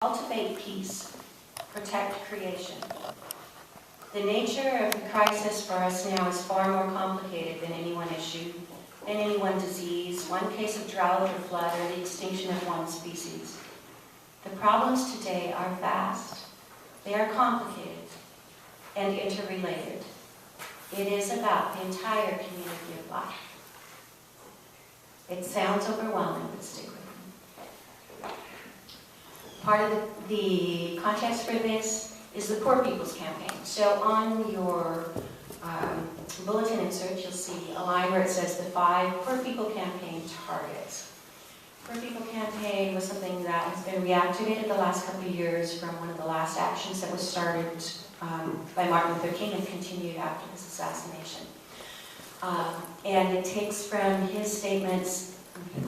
Cultivate peace, protect creation. The nature of the crisis for us now is far more complicated than any one issue, than any one disease, one case of drought or flood, or the extinction of one species. The problems today are vast. They are complicated and interrelated. It is about the entire community of life. It sounds overwhelming, but stick with me. Part of the context for this is the Poor People's Campaign. So on your bulletin insert, you'll see a line where it says the 5 Poor People Campaign targets. Poor People Campaign was something that has been reactivated the last couple of years from one of the last actions that was started by Martin Luther King and continued after his assassination. And it takes from his statements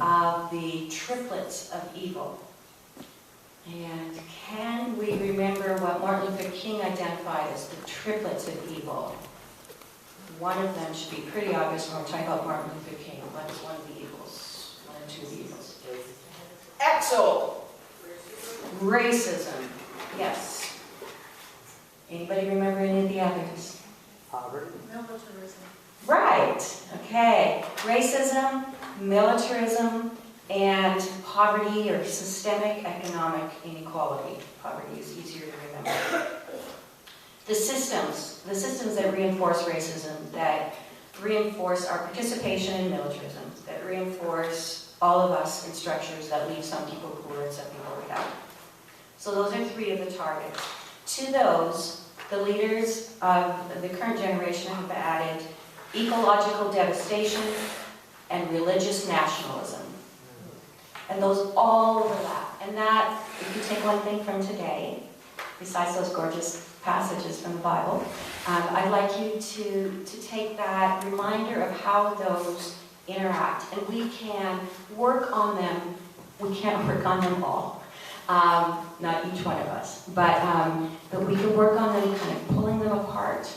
of the triplets of evil. And can we remember what Martin Luther King identified as the triplets of evil? One of them should be pretty obvious when we're talking about Martin Luther King. What is one of the evils? One or two of the evils? Exo! Racism. Yes. Anybody remember any of the others? Poverty. Militarism. Right. Okay. Racism, militarism, and poverty or systemic economic inequality. Poverty is easier to remember. The systems that reinforce racism, that reinforce our participation in militarism, that reinforce all of us in structures that leave some people poor and some people without. So those are 3 of the targets. To those, the leaders of the current generation have added ecological devastation and religious nationalism. And those all overlap. And that, if you take one thing from today, besides those gorgeous passages from the Bible, I'd like you to take that reminder of how those interact. And we can work on them. We can't work on them all. Not each one of us. But we can work on them, kind of pulling them apart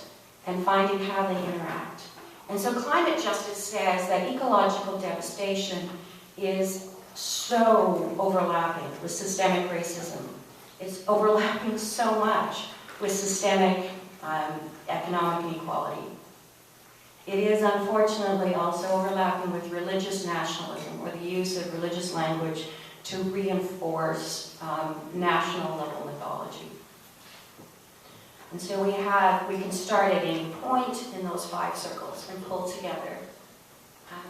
and finding how they interact. And so climate justice says that ecological devastation is so overlapping with systemic racism. It's overlapping so much with systemic economic inequality. It is unfortunately also overlapping with religious nationalism, or the use of religious language to reinforce national level mythology. And so we can start at any point in those 5 circles and pull together.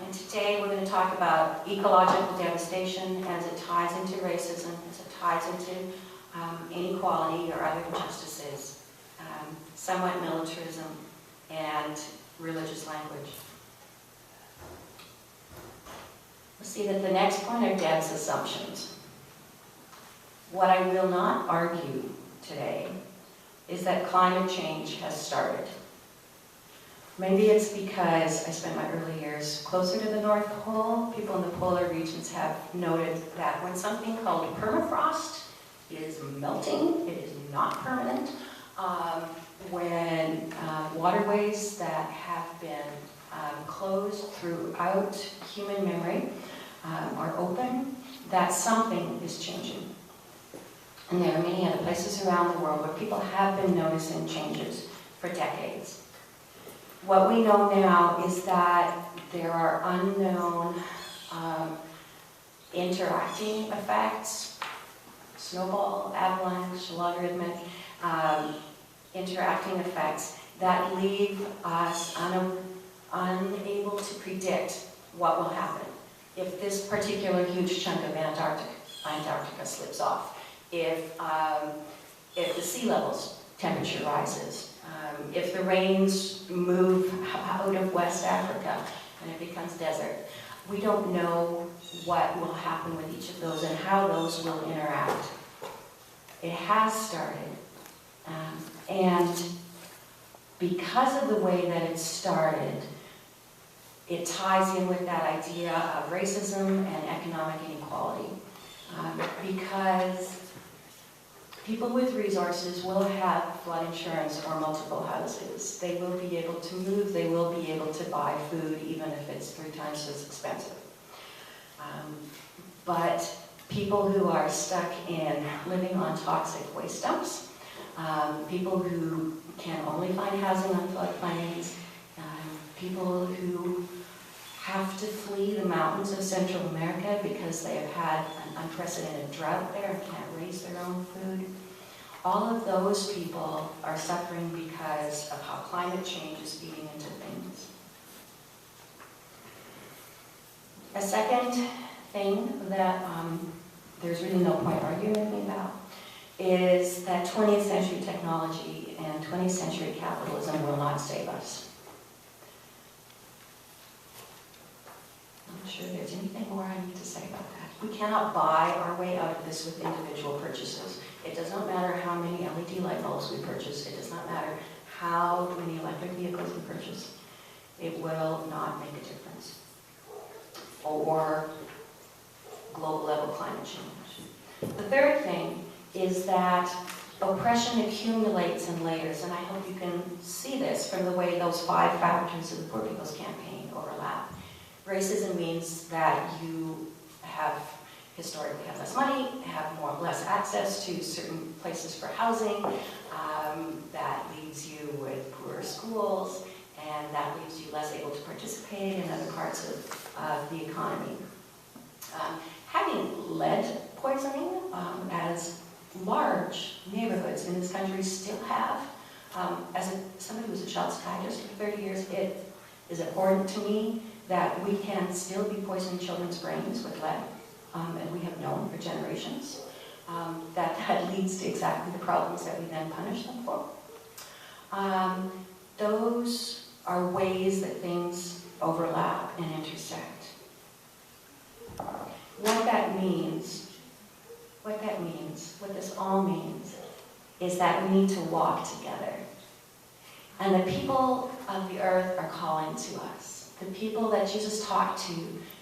And today we're going to talk about ecological devastation as it ties into racism, as it ties into inequality or other injustices, somewhat militarism, and religious language. We'll see that the next point are Deb's assumptions. What I will not argue today is that climate change has started. Maybe it's because I spent my early years closer to the North Pole. People in the polar regions have noted that when something called permafrost is melting, it is not permanent. When waterways that have been closed throughout human memory are open, that something is changing. And there are many other places around the world where people have been noticing changes for decades. What we know now is that there are unknown interacting effects, snowball, avalanche, logarithmic, interacting effects that leave us unable to predict what will happen. If this particular huge chunk of Antarctica slips off, if the sea levels temperature rises, if the rains move out of West Africa and it becomes desert. We don't know what will happen with each of those and how those will interact. It has started. And because of the way that it started, it ties in with that idea of racism and economic inequality. Because people with resources will have flood insurance or multiple houses. They will be able to move. They will be able to buy food, even if it's 3 times as expensive. But people who are stuck in living on toxic waste dumps, people who can only find housing on floodplains, people who have to flee the mountains of Central America because they have had an unprecedented drought there and can't raise their own food. All of those people are suffering because of how climate change is feeding into things. A second thing that there's really no point arguing with me about is that 20th century technology and 20th century capitalism will not save us. I'm not sure there's anything more I need to say about that. We cannot buy our way out of this with individual purchases. It does not matter how many LED light bulbs we purchase. It does not matter how many electric vehicles we purchase. It will not make a difference. Or global level climate change. The third thing is that oppression accumulates in layers, and I hope you can see this from the way those 5 factors of the Poor People's Campaign overlap. Racism means that you have historically have less money, have less access to certain places for housing, that leaves you with poorer schools, and that leaves you less able to participate in other parts of the economy. Having lead poisoning, as large neighborhoods in this country still have, as somebody who was a child psychiatrist for 30 years, it is important to me that we can still be poisoning children's brains with lead, and we have known for generations that leads to exactly the problems that we then punish them for. Those are ways that things overlap and intersect. What this all means, is that we need to walk together. And the people of the earth are calling to us. The people that Jesus talked to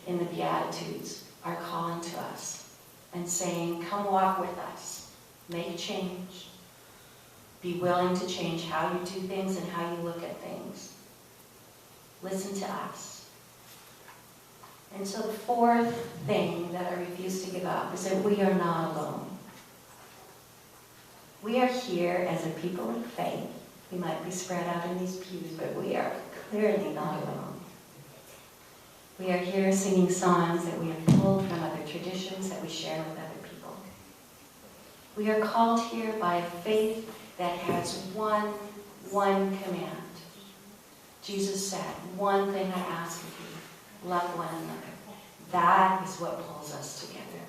in the Beatitudes are calling to us and saying, come walk with us, make change, be willing to change how you do things and how you look at things. Listen to us. And so the fourth thing that I refuse to give up is that we are not alone. We are here as a people of faith. We might be spread out in these pews, but we are clearly not alone. We are here singing songs that we have pulled from other traditions that we share with other people. We are called here by a faith that has one command. Jesus said, one thing I ask of you, love one another. That is what pulls us together.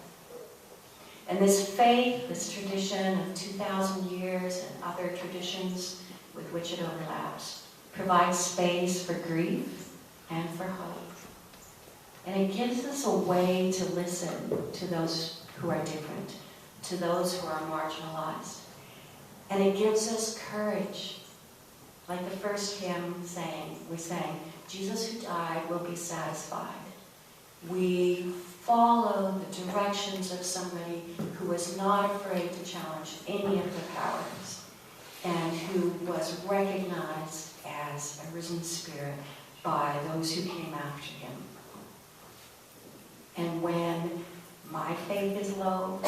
And this faith, this tradition of 2,000 years and other traditions with which it overlaps, provides space for grief and for hope. And it gives us a way to listen to those who are different, to those who are marginalized. And it gives us courage. Like the first hymn we sang, Jesus who died will be satisfied. We follow the directions of somebody who was not afraid to challenge any of the powers and who was recognized as a risen spirit by those who came after him. And when my faith is low,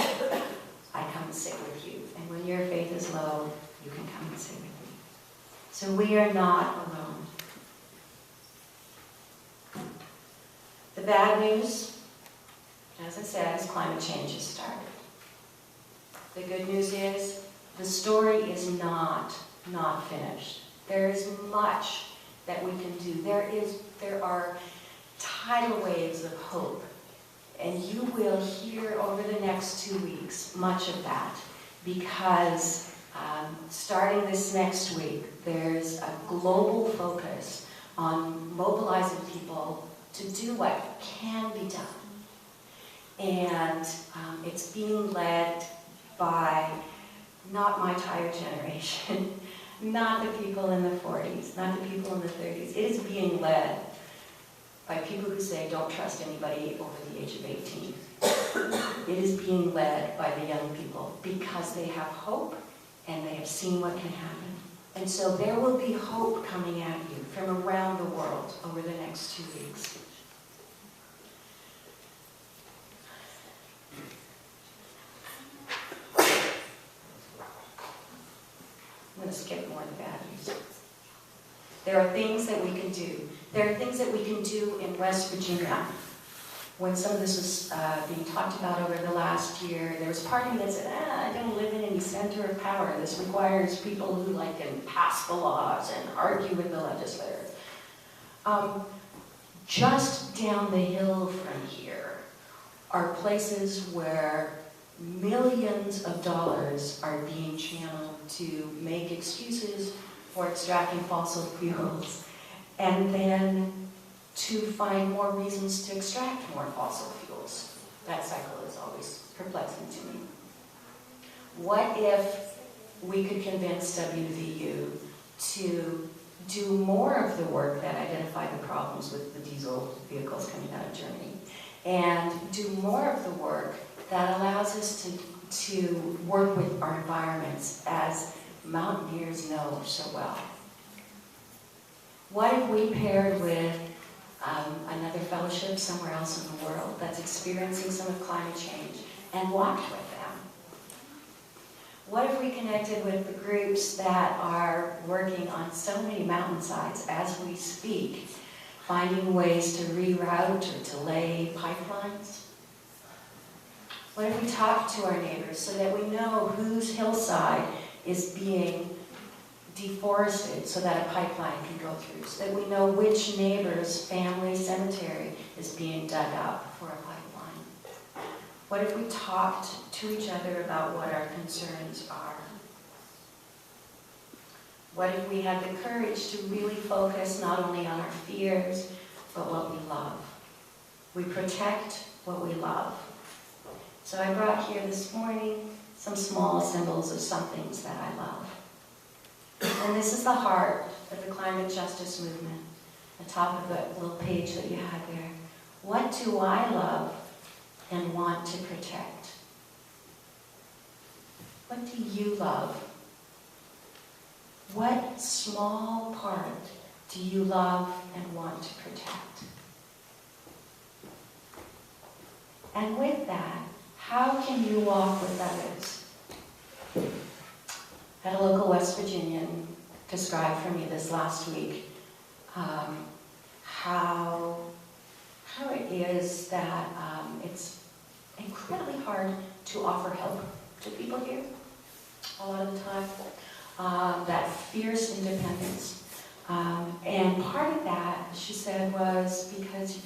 I come and sit with you. And when your faith is low, you can come and sit with me. So we are not alone. The bad news, as I said, is climate change has started. The good news is the story is not finished. There is much that we can do. There are tidal waves of hope. And you will hear over the next 2 weeks much of that, because starting this next week, there's a global focus on mobilizing people to do what can be done. And it's being led by not my tired generation, not the people in the 40s, not the people in the 30s. It is being led by people who say, don't trust anybody over the age of 18. It is being led by the young people because they have hope and they have seen what can happen. And so there will be hope coming at you from around the world over the next 2 weeks. going to skip more of the bad news. There are things that we can do. There are things that we can do in West Virginia. When some of this was being talked about over the last year, there was part of me that said, I don't live in any center of power. This requires people who can pass the laws and argue with the legislators. Just down the hill from here are places where millions of dollars are being channeled to make excuses for extracting fossil fuels, and then to find more reasons to extract more fossil fuels. That cycle is always perplexing to me. What if we could convince WVU to do more of the work that identified the problems with the diesel vehicles coming out of Germany, and do more of the work that allows us to work with our environments as mountaineers know so well? What if we paired with another fellowship somewhere else in the world that's experiencing some of climate change and walked with them? What if we connected with the groups that are working on so many mountainsides as we speak, finding ways to reroute or to lay pipelines? What if we talk to our neighbors so that we know whose hillside is being deforested so that a pipeline can go through, so that we know which neighbor's family cemetery is being dug up for a pipeline? What if we talked to each other about what our concerns are? What if we had the courage to really focus not only on our fears, but what we love? We protect what we love. So I brought here this morning some small symbols of some things that I love. And this is the heart of the climate justice movement, the top of the little page that you had there. What do I love and want to protect? What do you love? What small part do you love and want to protect? And with that, how can you walk with others? I had a local West Virginian describe for me this last week how it is that it's incredibly hard to offer help to people here a lot of the time. That fierce independence. And part of that, she said, was because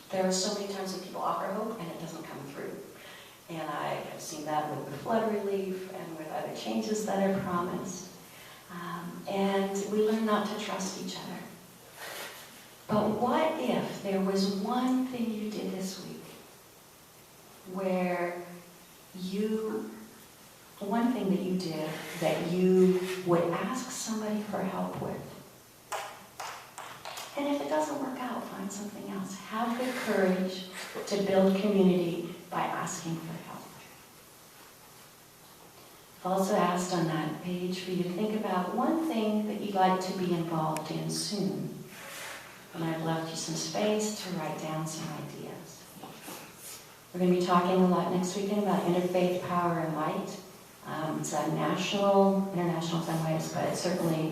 there are so many times that people offer hope and it doesn't come through. And I have seen that with the flood relief and with other changes that are promised. And we learn not to trust each other. But what if there was one thing you did this week where one thing that you did that you would ask somebody for help with? And if it doesn't work out, find something else. Have the courage to build community by asking for help. I've also asked on that page for you to think about one thing that you'd like to be involved in soon. And I've left you some space to write down some ideas. We're going to be talking a lot next weekend about interfaith power and light. It's a international in some ways, but it's certainly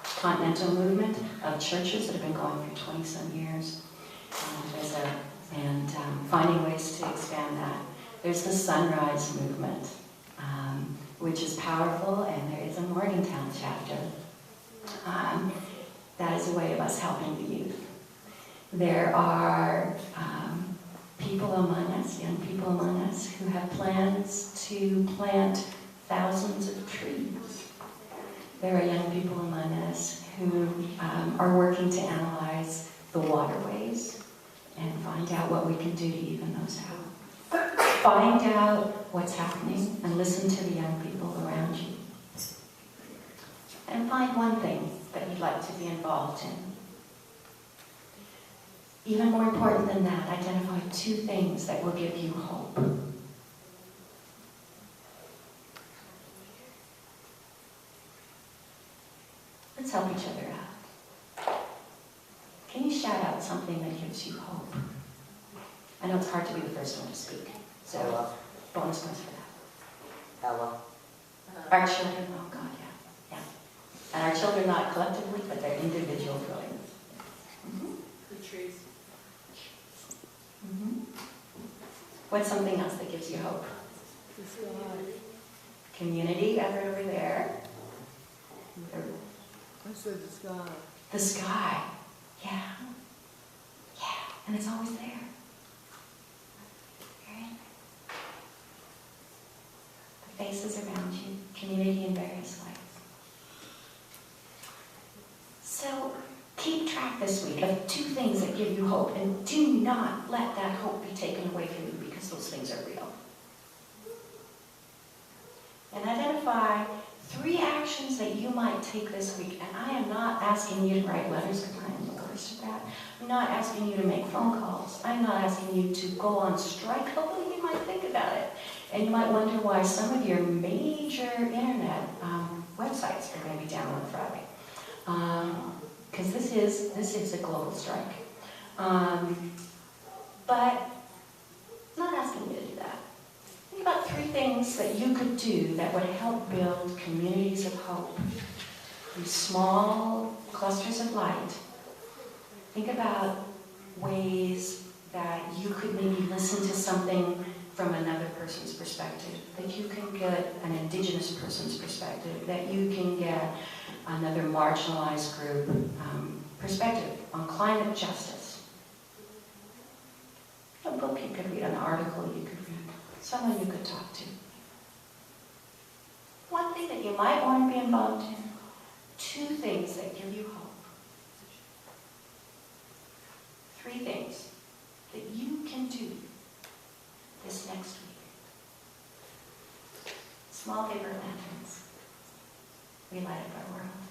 continental movement of churches that have been going for 20-some years. And finding ways to expand that. There's the Sunrise movement, which is powerful, and there is a Morgantown chapter. That is a way of us helping the youth. There are people among us, young people among us, who have plans to plant thousands of trees. There are young people among us who are working to analyze the waterways and find out what we can do to even those out. Find out what's happening and listen to the young people around you. And find one thing that you'd like to be involved in. Even more important than that, identify 2 things that will give you hope. Let's help each other out. Can you shout out something that gives you hope? I know it's hard to be the first one to speak, so Hello. bonus points for that. Hello. Our children, oh God, yeah. And our children not collectively, but they're individual brilliance. Mm-hmm. The trees. Mm-hmm. What's something else that gives you hope? The sky. Community, effort over there. I said the sky. The sky, yeah. Yeah, and it's always there. Right? The faces around you, community in various ways. So keep track this week of 2 things that give you hope, and do not let that hope be taken away from you because those things are real. And identify 3 actions that you might take this week. And I am not asking you to write letters because I am the worst at that. I'm not asking you to make phone calls. I'm not asking you to go on strike, although you might think about it. And you might wonder why some of your major internet websites are going to be down on Friday. Because this is a global strike. But not asking you to do that. Think about 3 things that you could do that would help build communities of hope. These small clusters of light. Think about ways that you could maybe listen to something from another person's perspective, that you can get an indigenous person's perspective, that you can get another marginalized group perspective on climate justice. A book you could read, an article you could read, someone you could talk to. One thing that you might want to be involved in, 2 things that give you hope. 3 things that you can do this next week. Small paper lanterns. We light up our world.